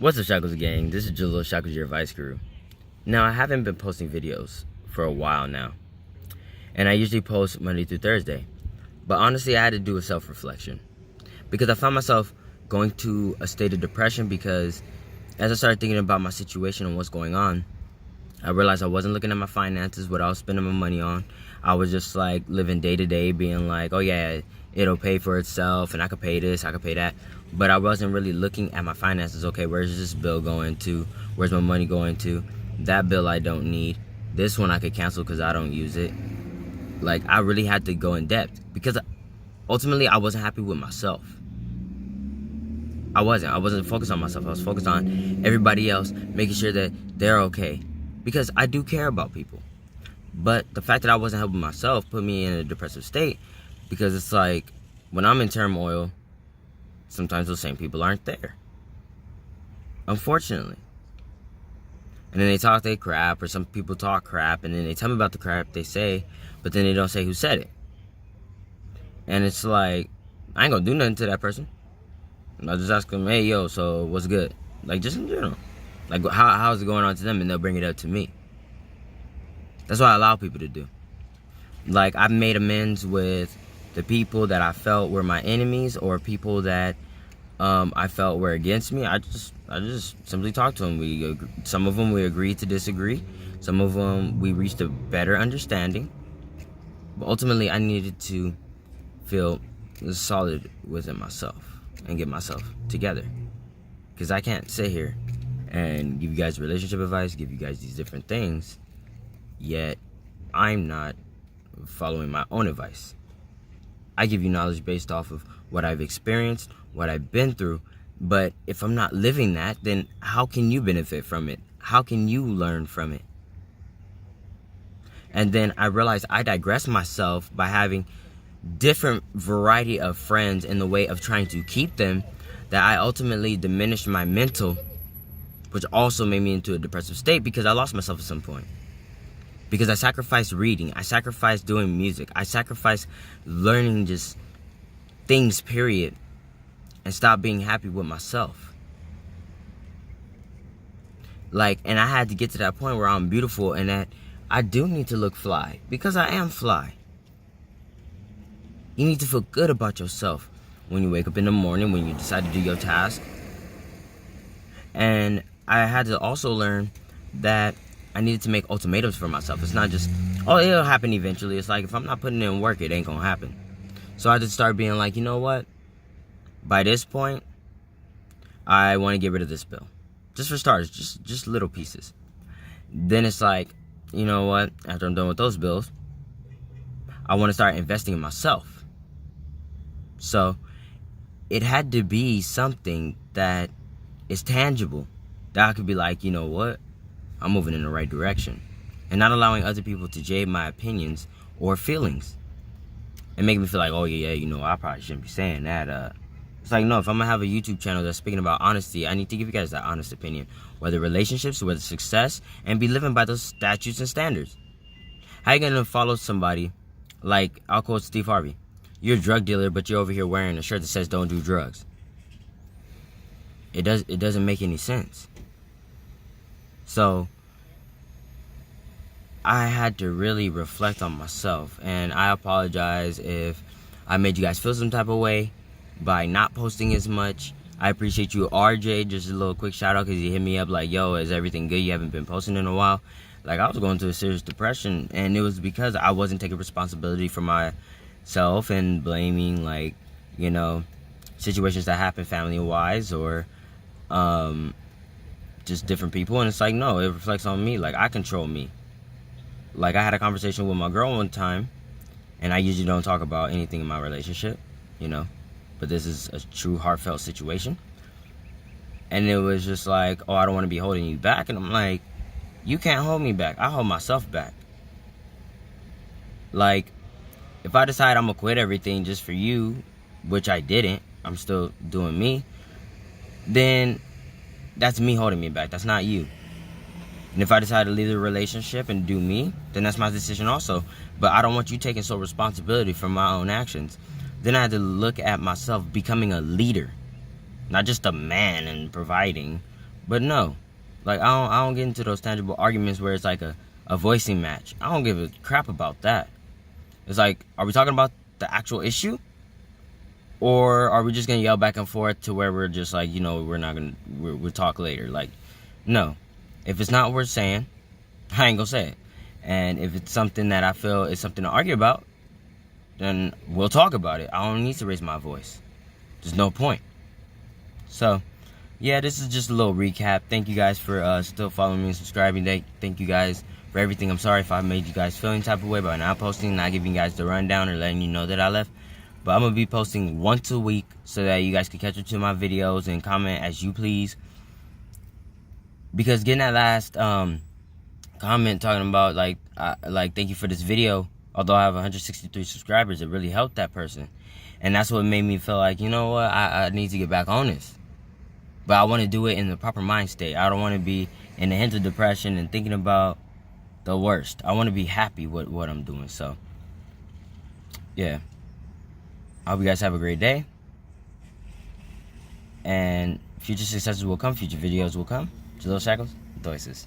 What's up, Shackles gang? This is Jalil Shackles, your advice guru. Now, I haven't been posting videos for a while now, and I usually post Monday through Thursday. But honestly, I had to do a self-reflection because I found myself going to a state of depression because as I started thinking about my situation and what's going on, I realized I wasn't looking at my finances, what I was spending my money on. I was just like living day to day, being like, oh yeah, it'll pay for itself and I could pay this, I could pay that. But I wasn't really looking at my finances. Okay, where's this bill going to? Where's my money going to? That bill I don't need. This one I could cancel because I don't use it. Like, I really had to go in depth because ultimately I wasn't happy with myself. I wasn't focused on myself. I was focused on everybody else, making sure that they're okay. Because I do care about people. But the fact that I wasn't helping myself put me in a depressive state because it's like when I'm in turmoil, sometimes those same people aren't there. Unfortunately. And then they talk their crap, or some people talk crap, and then they tell me about the crap they say, but then they don't say who said it. And it's like, I ain't gonna do nothing to that person. I'll just ask them, hey, yo, so what's good? Like, just in general. Like, how's it going on to them? And they'll bring it up to me. That's what I allow people to do. Like, I've made amends with the people that I felt were my enemies or people that I felt were against me. I just simply talked to them. Some of them we agreed to disagree. Some of them we reached a better understanding. But ultimately, I needed to feel solid within myself and get myself together. Because I can't sit here and give you guys relationship advice, give you guys these different things, yet I'm not following my own advice. I give you knowledge based off of what I've experienced, what I've been through, but if I'm not living that, then how can you benefit from it? How can you learn from it? And then I realized I digress myself by having different variety of friends in the way of trying to keep them, that I ultimately diminished my mental, which also made me into a depressive state because I lost myself at some point. Because I sacrificed reading, I sacrificed doing music, I sacrificed learning just things, period, and stopped being happy with myself. Like, and I had to get to that point where I'm beautiful and that I do need to look fly, because I am fly. You need to feel good about yourself when you wake up in the morning, when you decide to do your task. And I had to also learn that I needed to make ultimatums for myself. It's not just, oh, it'll happen eventually. It's like, if I'm not putting in work, it ain't gonna happen. So I just started being like, you know what? By this point, I want to get rid of this bill. Just for starters, just little pieces. Then it's like, you know what? After I'm done with those bills, I want to start investing in myself. So it had to be something that is tangible, that I could be like, you know what? I'm moving in the right direction. And not allowing other people to jade my opinions or feelings and make me feel like, oh yeah, you know, I probably shouldn't be saying that. It's like, no, if I'm gonna have a YouTube channel that's speaking about honesty, I need to give you guys that honest opinion, whether relationships, whether success, and be living by those statutes and standards. How you gonna follow somebody like, I'll quote Steve Harvey, you're a drug dealer, but you're over here wearing a shirt that says don't do drugs? It doesn't make any sense. So I had to really reflect on myself, and I apologize if I made you guys feel some type of way by not posting as much. I appreciate you, RJ. Just a little quick shout out because you hit me up like, yo, is everything good? You haven't been posting in a while. Like, I was going through a serious depression, and it was because I wasn't taking responsibility for myself and blaming, like, you know, situations that happen family-wise or just different people. And it's like, no, it reflects on me. Like, I control me. Like, I had a conversation with my girl one time, and I usually don't talk about anything in my relationship, you know, but this is a true heartfelt situation. And it was just like, oh, I don't want to be holding you back. And I'm like, you can't hold me back. I hold myself back. Like, if I decide I'm gonna quit everything just for you, which I didn't, I'm still doing me, then that's me holding me back. That's not you. And if I decide to leave the relationship and do me, then that's my decision also. But I don't want you taking sole responsibility for my own actions. Then I had to look at myself becoming a leader. Not just a man and providing, But no, like I don't get into those tangible arguments where it's like a voicing match. I don't give a crap about that. It's like, are we talking about the actual issue, or are we just gonna yell back and forth to where we're just like, you know, we'll talk later? Like, no. If it's not worth saying, I ain't gonna say it. And if it's something that I feel is something to argue about, then we'll talk about it. I don't need to raise my voice. There's no point. So, yeah, this is just a little recap. Thank you guys for still following me and subscribing. Thank you guys for everything. I'm sorry if I made you guys feel any type of way by not posting, not giving you guys the rundown or letting you know that I left. But I'm going to be posting once a week so that you guys can catch up to my videos and comment as you please. Because getting that last comment talking about like thank you for this video, although I have 163 subscribers, it really helped that person. And that's what made me feel like, you know what, I need to get back on this. But I want to do it in the proper mind state. I don't want to be in the hint of depression and thinking about the worst. I want to be happy with what I'm doing. So, yeah. I hope you guys have a great day. And future successes will come. Future videos will come. Jalil Shackles, Doices.